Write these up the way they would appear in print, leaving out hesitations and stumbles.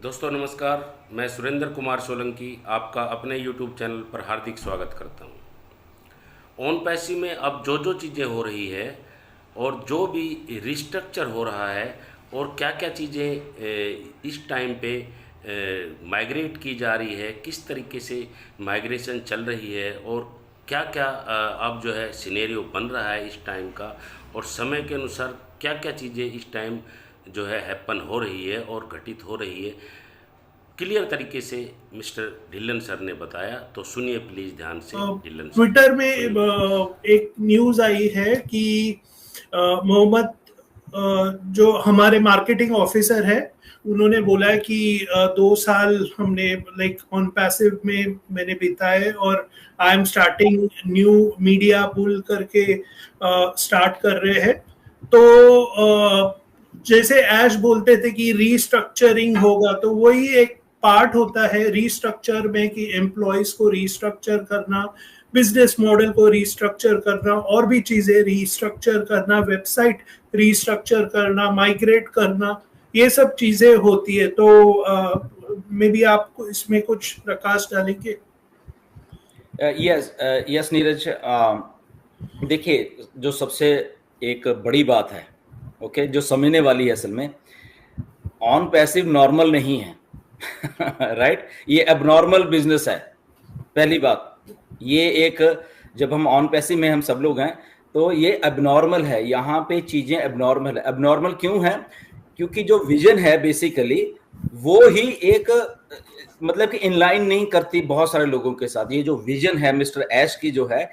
दोस्तों नमस्कार। मैं सुरेंद्र कुमार सोलंकी आपका अपने YouTube चैनल पर हार्दिक स्वागत करता हूं। ऑन पैसी में अब जो जो चीज़ें हो रही है और जो भी रिस्ट्रक्चर हो रहा है और क्या क्या चीज़ें इस टाइम पे माइग्रेट की जा रही है, किस तरीके से माइग्रेशन चल रही है और क्या क्या अब जो है सिनेरियो बन रहा है इस टाइम का, और समय के अनुसार क्या क्या चीज़ें इस टाइम जो है हैपन हो रही है और घटित हो रही है, क्लियर तरीके से मिस्टर ढिल्लन सर ने बताया। तो सुनिए प्लीज ध्यान से ढिल्लन सर, ट्विटर में सुनिए। एक न्यूज आई है कि मोहम्मद, जो हमारे मार्केटिंग ऑफिसर है, उन्होंने बोला है कि 2 साल हमने लाइक ऑन पैसिव में मैंने बिताए और I am starting new media पुल करके स्टार्ट कर रहे हैं। तो जैसे ऐश बोलते थे कि रीस्ट्रक्चरिंग होगा, तो वही एक पार्ट होता है रीस्ट्रक्चर में कि एम्प्लॉयज को रीस्ट्रक्चर करना, बिजनेस मॉडल को रीस्ट्रक्चर करना, और भी चीजें रीस्ट्रक्चर करना, वेबसाइट रीस्ट्रक्चर करना, माइग्रेट करना, ये सब चीजें होती है। तो मे बी आपको इसमें कुछ प्रकाश डालेंगे? यस यस नीरज, देखिए जो सबसे एक बड़ी बात है, ओके, जो समझने वाली है, असल में ऑन पैसिव नॉर्मल नहीं है। राइट ये एबनॉर्मल बिजनेस है। पहली बात ये एक, जब हम ऑन पैसिव में हम सब लोग हैं तो ये एबनॉर्मल है, यहाँ पे चीजें एबनॉर्मल है। एबनॉर्मल क्यों है? क्योंकि जो विजन है बेसिकली वो ही एक मतलब कि इनलाइन नहीं करती बहुत सारे लोगों के साथ। ये जो विजन है मिस्टर ऐश की जो है,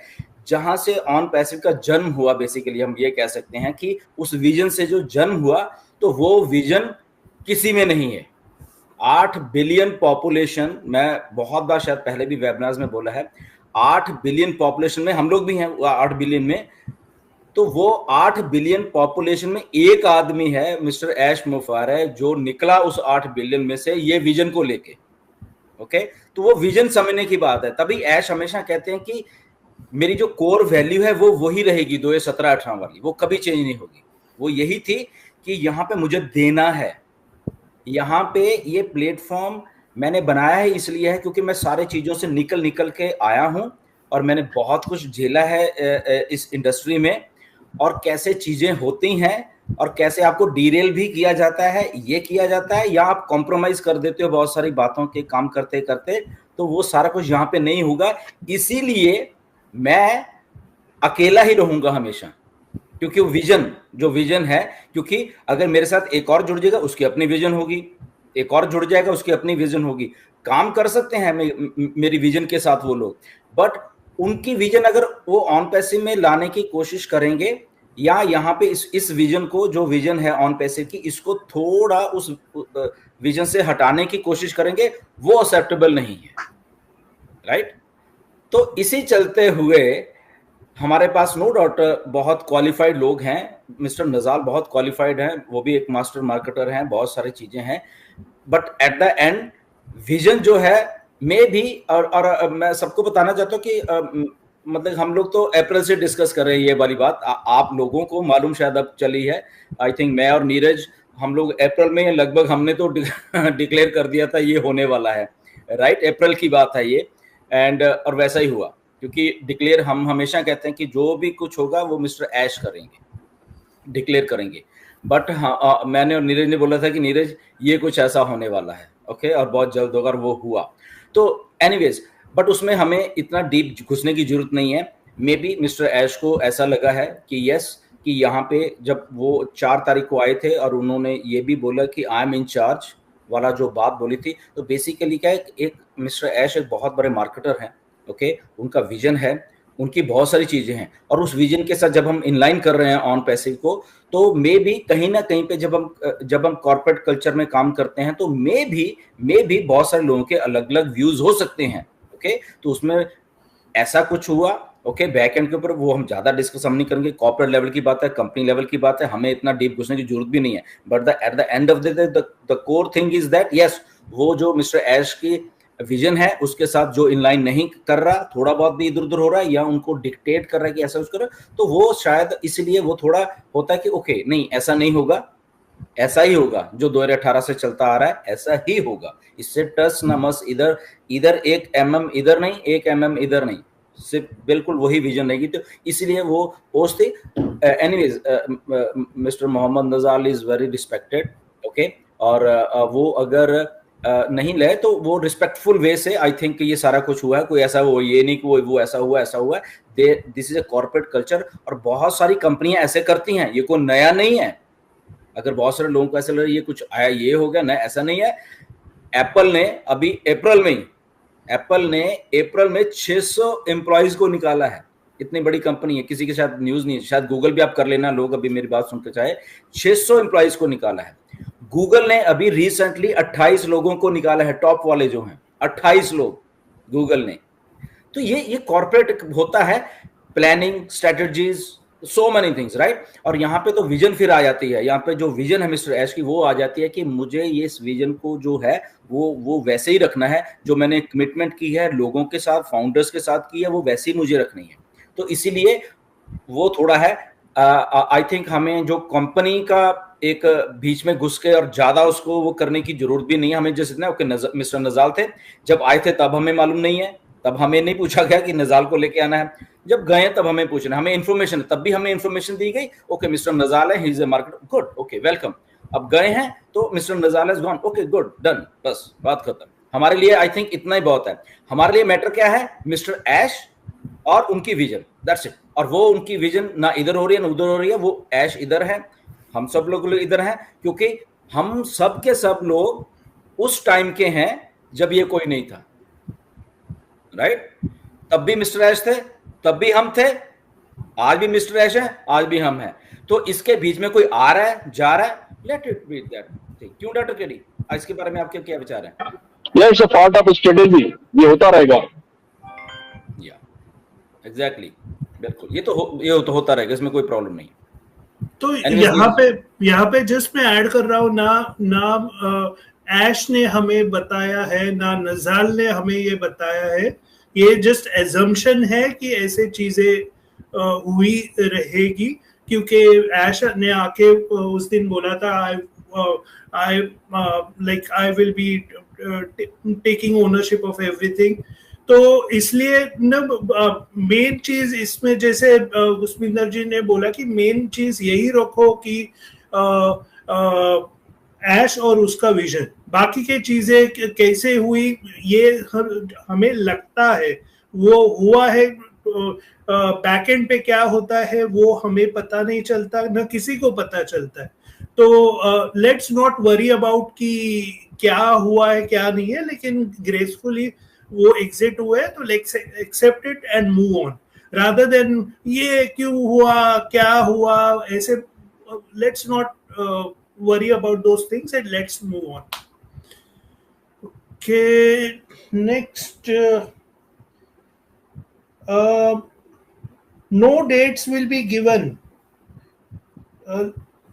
जहां से ऑन पैसिव का जन्म हुआ, बेसिकली हम ये कह सकते हैं कि उस विजन से जो जन्म हुआ, तो वो विजन किसी में नहीं है। 8 बिलियन पॉपुलेशन, मैं बहुत बार शायद पहले भी वेबिनार्स में बोला है, 8 बिलियन पॉपुलेशन में हम लोग भी हैं, 8 बिलियन में, तो वो 8 बिलियन पॉपुलेशन में एक आदमी है मिस्टर ऐश मुफार है, जो निकला उस 8 बिलियन में से ये विजन को लेके। ओके, तो वो विजन समझने की बात है। तभी ऐश हमेशा कहते हैं कि मेरी जो कोर वैल्यू है वो वही रहेगी 2017-18 वाली, वो कभी चेंज नहीं होगी। वो यही थी कि यहाँ पे मुझे देना है। यहाँ पे ये प्लेटफॉर्म मैंने बनाया है इसलिए है क्योंकि मैं सारे चीजों से निकल निकल के आया हूं और मैंने बहुत कुछ झेला है इस इंडस्ट्री में, और कैसे चीजें होती हैं और कैसे आपको डीरेल भी किया जाता है, ये किया जाता है, या आप कॉम्प्रोमाइज कर देते हो बहुत सारी बातों के काम करते करते, तो वो सारा कुछ यहाँ पे नहीं होगा। इसीलिए मैं अकेला ही रहूंगा हमेशा, क्योंकि वो विजन, जो विजन है, क्योंकि अगर मेरे साथ एक और जुड़ जाएगा उसकी अपनी विजन होगी, एक और जुड़ जाएगा उसकी अपनी विजन होगी। काम कर सकते हैं मेरी विजन के साथ वो लोग, बट उनकी विजन अगर वो ऑन पैसिव में लाने की कोशिश करेंगे, या यहाँ पे इस विजन को, जो विजन है ऑन पैसिव की, इसको थोड़ा उस विजन से हटाने की कोशिश करेंगे, वो एक्सेप्टेबल नहीं है। राइट, तो इसी चलते हुए हमारे पास नो डाउट बहुत क्वालिफाइड लोग हैं। मिस्टर नजाल बहुत क्वालिफाइड हैं, वो भी एक मास्टर मार्केटर हैं, बहुत सारी चीजें हैं, but at the end vision जो है मे भी, और मैं सबको बताना चाहता हूँ कि मतलब हम लोग तो अप्रैल से डिस्कस कर रहे हैं ये वाली बात, आप लोगों को मालूम शायद अब चली है। आई थिंक मैं और नीरज, हम लोग अप्रैल में लगभग हमने तो डिक्लेयर कर दिया था ये होने वाला है। राइट, अप्रैल की बात है ये, एंड और वैसा ही हुआ, क्योंकि डिक्लेयर हम हमेशा कहते हैं कि जो भी कुछ होगा वो मिस्टर ऐश करेंगे, डिक्लेयर करेंगे। बट हाँ, मैंने और नीरज ने बोला था कि नीरज ये कुछ ऐसा होने वाला है, ओके, और बहुत जल्द होगा, और वो हुआ। तो एनीवेज, बट उसमें हमें इतना डीप घुसने की जरूरत नहीं है। मे बी मिस्टर ऐश को ऐसा लगा है कि यस, कि यहाँ पे जब वो 4 तारीख को आए थे और उन्होंने ये भी बोला कि आई एम इन चार्ज वाला जो बात बोली थी, तो बेसिकली क्या है, एक मिस्टर ऐश एक बहुत बड़े मार्केटर हैं, ओके, उनका विजन है, उनकी बहुत सारी चीजें हैं, और उस विजन के साथ जब हम इनलाइन कर रहे हैं ऑन पैसिव को, तो मे भी कहीं ना कहीं पे जब हम कॉर्पोरेट कल्चर में काम करते हैं, तो मे भी बहुत सारे लोगों के अलग अलग व्यूज हो सकते हैं। ओके, तो उसमें ऐसा कुछ हुआ, ओके, बैक एंड के ऊपर वो हम ज्यादा डिस्कस हम नहीं करेंगे, कॉर्पोरेट लेवल की बात है, कंपनी लेवल की बात है, हमें इतना डीप घुसने की जरूरत भी नहीं है। But at the end of the core thing is that yes, वो जो मिस्टर ऐश की विजन है उसके साथ जो इनलाइन नहीं कर रहा, थोड़ा बहुत भी इधर उधर हो रहा है, या उनको डिक्टेट कर रहा है कि ऐसा कुछ करो, तो वो शायद इसलिए वो थोड़ा होता है कि ओके नहीं, ऐसा नहीं होगा, ऐसा ही होगा, जो 2018 से चलता आ रहा है ऐसा ही होगा। इससे टस न मस, इधर इधर 1 mm इधर नहीं, 1 mm इधर नहीं, सिर्फ बिल्कुल वही विजन रहेगी। तो इसलिए वो पोस्ट थी। Anyways, mister Mohammad Najal is very respected, okay, और वो अगर नहीं ले तो वो रिस्पेक्टफुल वे से, आई थिंक ये सारा कुछ हुआ है। कोई ऐसा वो ये नहीं कि वो ऐसा हुआ है। This is a corporate culture, और बहुत सारी कंपनियां ऐसे करती हैं, ये कोई नया नहीं है। अगर बहुत सारे लोगों को ऐसा लग रहा है ये कुछ आया, ये हो गया, ना, ऐसा नहीं है। एप्पल ने अभी अप्रैल में 600 एम्प्लॉइज को निकाला है। इतनी बड़ी कंपनी है, किसी के साथ न्यूज नहीं है, शायद गूगल भी आप कर लेना, लोग अभी मेरी बात सुनते चाहे। 600 एम्प्लॉइज को निकाला है। गूगल ने अभी रिसेंटली 28 लोगों को निकाला है, टॉप वाले जो हैं 28 लोग गूगल ने। तो ये कॉर्पोरेट होता है, planning, strategies, so many things, right. और यहाँ पे तो विजन फिर आ जाती है। यहाँ पे जो विजन है मिस्टर ऐश की, वो आ जाती है कि मुझे ये इस विजन को जो है वो वैसे ही रखना है, जो मैंने कमिटमेंट की है लोगों के साथ, फाउंडर्स के साथ की है, वो वैसे ही मुझे रखनी है। तो इसीलिए वो थोड़ा है, आई थिंक हमें जो कंपनी का एक बीच में घुस के और ज्यादा उसको वो करने की जरूरत भी नहीं है। हमें जैसे ओके, मिस्टर नजाल थे, जब आए थे तब हमें मालूम नहीं है, तब हमें नहीं पूछा गया कि नजाल को लेके आना है। जब गए तब हमें पूछना, हमें इन्फॉर्मेशन, तब भी हमें इन्फॉर्मेशन दी गई, ओके मिस्टर नजाल है, he is a market, good, okay, welcome. अब गए हैं तो mister Najal is gone, okay, good, done, बस बात खत्म। हमारे लिए आई थिंक इतना ही बहुत है। हमारे लिए मैटर क्या है, मिस्टर ऐश और उनकी विजन, दैट्स इट। और वो उनकी विजन ना इधर हो रही है ना उधर हो रही है, वो ऐश इधर है, हम सब लोग इधर हैं, क्योंकि हम सब के सब लोग उस टाइम के हैं जब ये कोई नहीं था, राइट। तब भी मिस्टर ऐश थे, तब भी हम थे, आज भी मिस्टर ऐश है, आज भी हम हैं। तो इसके बीच में कोई आ रहा है, जा रहा है, let it be that thing. क्यों डॉक्टर केडी, इसके बारे में आपके क्या विचार हैं? It's a part of strategy, ये होता रहेगा। या एग्जैक्टली, बिल्कुल, ये तो होता रहेगा, इसमें कोई प्रॉब्लम नहीं। तो यहाँ पे जस्ट मैं ऐड कर रहा हूँ ना ऐश ने हमें बताया है, ना नजाल ने हमें ये बताया है। ये जस्ट एजम्पशन है कि ऐसे चीजें हुई रहेगी, क्योंकि ऐश ने आके उस दिन बोला था I will be taking ownership of everything. तो इसलिए ना मेन चीज इसमें, जैसे उस्मिंदर जी ने बोला कि मेन चीज यही रखो कि ऐश और उसका विजन, बाकी के चीजें कैसे हुई ये हमें लगता है वो हुआ है, बैक एंड पे क्या होता है वो हमें पता नहीं चलता, ना किसी को पता चलता है। तो लेट्स नॉट वरी अबाउट कि क्या हुआ है क्या नहीं है, लेकिन ग्रेसफुली वो एग्जिट हुए तो let's accept it and move on, rather than ये क्यों हुआ क्या हुआ ऐसे। Let's not worry about those things and let's move on. Okay, next, no dates will be given.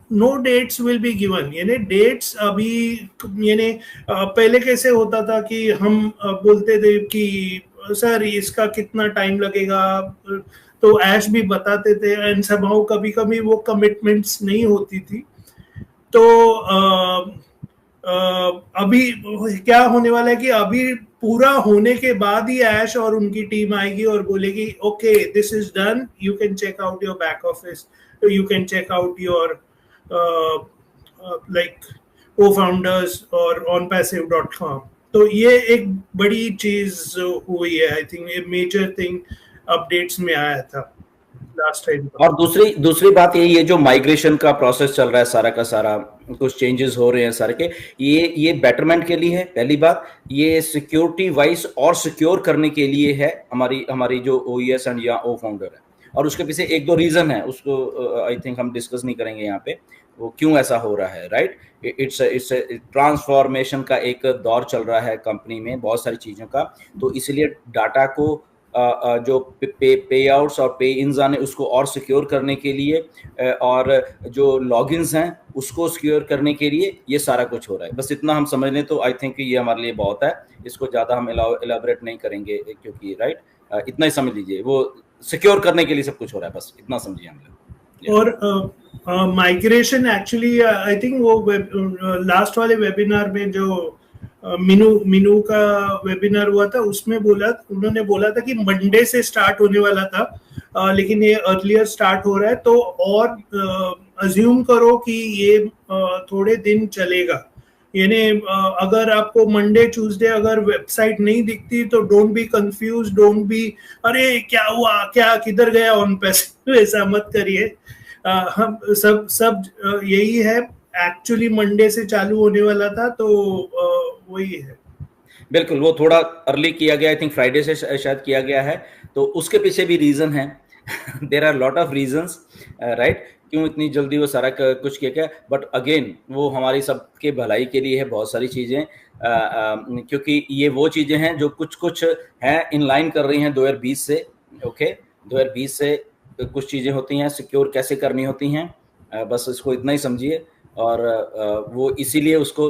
No dates will be given, यानी dates अभी, यानी पहले कैसे होता था कि हम बोलते थे कि सर इसका कितना टाइम लगेगा, तो ऐश भी बताते थे, एंड somehow कभी कभी वो कमिटमेंट्स नहीं होती थी। तो अभी क्या होने वाला है कि अभी पूरा होने के बाद ही ऐश और उनकी टीम आएगी और बोलेगी okay this is done, you can check out your back office, you can check out your like co-founders और onpassive.com। तो ये एक बड़ी चीज हुई है, आई थिंक ये मेजर थिंग अपडेट्स में आया था लास्ट टाइम। और दूसरी बात ये जो माइग्रेशन का प्रोसेस चल रहा है सारा का सारा, कुछ चेंजेस हो रहे हैं सारे के, ये बेटरमेंट के लिए है। पहली बात, ये सिक्योरिटी वाइज और सिक्योर करने के लिए है हमारी जो OES एंड या ओ फाउंडर है। और उसके पीछे एक दो रीजन है, उसको आई थिंक हम डिस्कस नहीं करेंगे यहाँ पे, वो क्यों ऐसा हो रहा है, राइट। इट्स ट्रांसफॉर्मेशन का एक दौर चल रहा है कंपनी में, बहुत सारी चीजों का। तो इसलिए डाटा को जो पे आउट्स और पे इन्स आने उसको और सिक्योर करने के लिए, और जो लॉगिन्स हैं उसको सिक्योर करने के लिए ये सारा कुछ हो रहा है। बस इतना हम समझ लें तो आई थिंक ये हमारे लिए बहुत है। इसको ज़्यादा हम एलाबोरेट नहीं करेंगे, क्योंकि राइट, इतना ही समझ लीजिए, वो सिक्योर करने के लिए सब कुछ हो रहा है, बस इतना समझिए हम लोग। और माइग्रेशन एक्चुअली आई थिंक वो लास्ट वाले वेबिनार में जो मीनू का वेबिनार हुआ था उसमें उन्होंने बोला था कि मंडे से स्टार्ट होने वाला था, लेकिन ये अर्लियर स्टार्ट हो रहा है, तो और अज्यूम करो कि ये थोड़े दिन चलेगा। यानी अगर आपको मंडे ट्यूसडे अगर वेबसाइट नहीं दिखती तो don't be confuse, don't be अरे क्या हुआ, क्या किधर गया ऑन पैसिव, ऐसा मत करिए। हम सब यही है, एक्चुअली मंडे से चालू होने वाला था, तो वही है। बिल्कुल, वो थोड़ा अर्ली किया गया, आई थिंक फ्राइडे से शायद किया गया है, तो उसके पीछे भी रीजन है। There are lot of reasons, right, क्यों इतनी जल्दी वो सारा कुछ किया गया। बट अगेन वो हमारी सबके भलाई के लिए है, बहुत सारी चीज़ें, क्योंकि ये वो चीज़ें हैं जो कुछ हैं इन लाइन कर रही हैं 2020 से। ओके, 2020 से कुछ चीज़ें होती हैं सिक्योर कैसे करनी होती हैं, बस इसको इतना ही समझिए। और वो इसीलिए उसको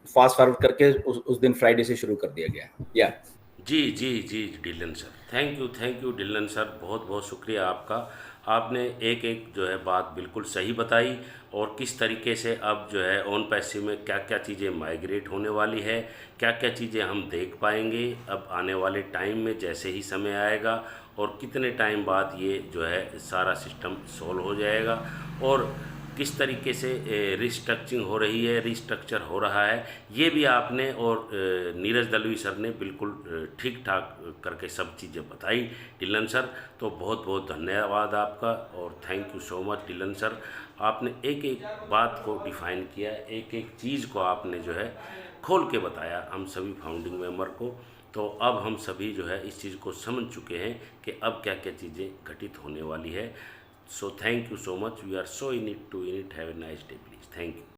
फास्ट फॉरवर्ड करके उस दिन फ्राइडे से शुरू कर दिया गया। या जी जी जी Dillon sir, thank you Dillon sir, बहुत बहुत शुक्रिया आपका। आपने एक एक जो है बात बिल्कुल सही बताई, और किस तरीके से अब जो है ऑन पैसिव में क्या क्या चीज़ें माइग्रेट होने वाली है, क्या क्या चीज़ें हम देख पाएंगे अब आने वाले टाइम में जैसे ही समय आएगा, और कितने टाइम बाद ये जो है सारा सिस्टम सॉल्व हो जाएगा, और किस तरीके से रिस्ट्रक्चरिंग हो रही है, रिस्ट्रक्चर हो रहा है, ये भी आपने और नीरज दलवी सर ने बिल्कुल ठीक ठाक करके सब चीज़ें बताई डिलन सर। तो बहुत बहुत धन्यवाद आपका, और thank you so much Dylan sir. आपने एक एक बात को डिफ़ाइन किया, एक एक चीज़ को आपने जो है खोल के बताया हम सभी फाउंडिंग मेंबर को। तो अब हम सभी जो है इस चीज़ को समझ चुके हैं कि अब क्या क्या चीज़ें घटित होने वाली है। So thank you so much. We are so in it to in it. Have a nice day, please. Thank you.